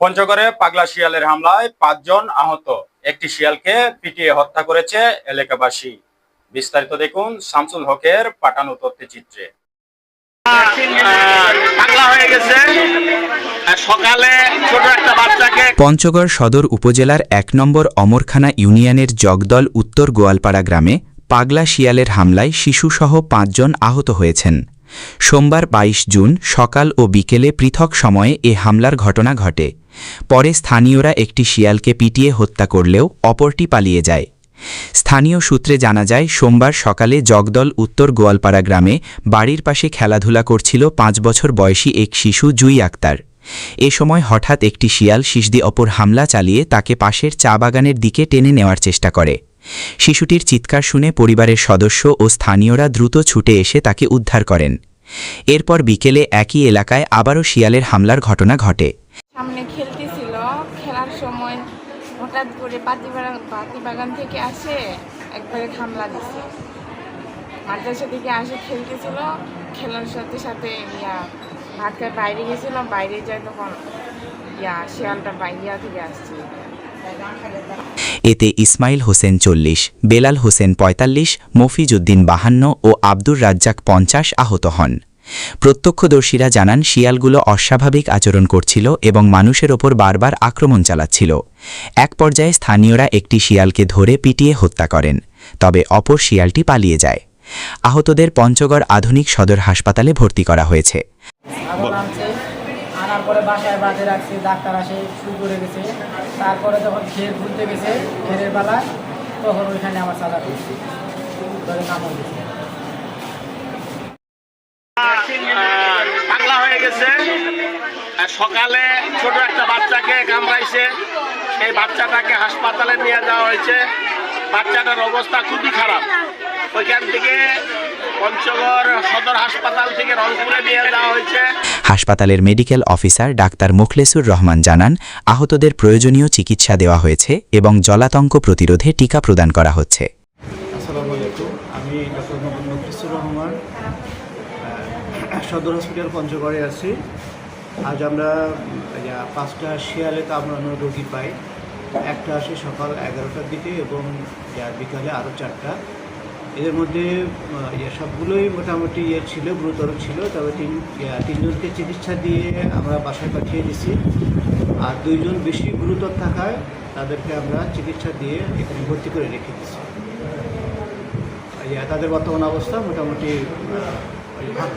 পঞ্চগড়ে পাগলা শিয়ালের হামলায় ৫ জন আহত, একটি শিয়ালকে পিটিয়ে হত্যা করেছে এলাকাবাসী। বিস্তারিত দেখুন শামসুল হকের পাঠানো তথ্যচিত্রে। পঞ্চগড় সদর উপজেলার ১ নম্বর অমরখানা ইউনিয়নের জগদল উত্তর গোয়ালপাড়া গ্রামে পাগলা শিয়ালের হামলায় শিশুসহ ৫ জন আহত হয়েছেন। সোমবার ২২ জুন সকাল ও বিকেলে পৃথক সময়ে এ হামলার ঘটনা ঘটে। পরে স্থানীয়রা একটি শিয়ালকে পিটিয়ে হত্যা করলেও অপরটি পালিয়ে যায়। স্থানীয় সূত্রে জানা যায়, সোমবার সকালে জগদল উত্তর গোয়ালপাড়া গ্রামে বাড়ির পাশে খেলাধুলা করছিল ৫ বছর বয়সী এক শিশু জুই আক্তার। এ সময় হঠাৎ একটি শিয়াল শিশদি অপর হামলা চালিয়ে তাকে পাশের চা বাগানের দিকে টেনে নেওয়ার চেষ্টা করে। শিশুটির চিৎকার শুনে পরিবারের সদস্য ও স্থানীয়রা দ্রুত ছুটে এসে তাকে উদ্ধার করেন। এরপর বিকেলে একই এলাকায় আবারও শিয়ালের হামলার ঘটনা ঘটে। সামনে খেলতেছিল, খেলার সময় হঠাৎ করে পাতিবাগান থেকে আসে একবারে হামলা দিছে। মাদ্রাসা থেকে আসে খেলতেছিল, খেলার সাথে সাথে ভাত খায় বাইরে গেছিল, বাইরে যায় তখন শিয়ালটা বাইরিয়া থেকে আসছে। এতে ইসমাইল হোসেন ৪০, বেলাল হোসেন ৪৫, মফিজউদ্দিন ৫২ ও আব্দুর রাজ্জাক ৫০ আহত হন। প্রত্যক্ষদর্শীরা জানান, শিয়ালগুলো অস্বাভাবিক আচরণ করছিল এবং মানুষের ওপর বারবার আক্রমণ চালাচ্ছিল। এক পর্যায়ে স্থানীয়রা একটি শিয়ালকে ধরে পিটিয়ে হত্যা করেন, তবে অপর শিয়ালটি পালিয়ে যায়। আহতদের পঞ্চগড় আধুনিক সদর হাসপাতালে ভর্তি করা হয়েছে। আনার পরে বাসায় বাজে রাখছি, ডাক্তার আসে শুরু করে গেছে। তারপরে যখন খের ঘুরতে গেছে খেরের বেলায়, তখন ওইখানে আমার চাঁদা করছি ধরে কামড় দিচ্ছে। পাগলা হয়ে গেছে। সকালে ছোট একটা বাচ্চাকে কামড়াইছে, এই বাচ্চাটাকে হাসপাতালে নিয়ে যাওয়া হয়েছে। বাচ্চাটার অবস্থা খুবই খারাপ। ওইখান থেকে পঞ্চগড় সদর হাসপাতাল থেকে রংপুরে নিয়ে যাওয়া হয়েছে। হাসপাতালের medical officer doctor Mukhlesur Rahman জানান, আহতদের প্রয়োজনীয় চিকিৎসা দেওয়া হয়েছে এবং জলাতঙ্ক প্রতিরোধে টিকা প্রদান করা হচ্ছে। আসসালামু আলাইকুম, আমি ডক্টর মুখলেসুর রহমান, সদর হসপিটাল পঞ্চগড়ে আছি। আজ আমরা ৫টা শিয়ালে কামড়ানো রোগী পাই। একটা আসে সকাল ১১টার দিকে এবং বিকালে আরও ৪টা। এদের মধ্যে সবগুলোই মোটামুটি ছিল, গুরুতর ছিল। তবে তিনজনকে চিকিৎসা দিয়ে আমরা বাসায় পাঠিয়ে দিছি। আর 2 জন বেশি গুরুতর থাকায় তাদেরকে আমরা চিকিৎসা দিয়ে এখানে ভর্তি করে রেখে দিচ্ছি। তাদের বর্তমান অবস্থা মোটামুটি ভালো।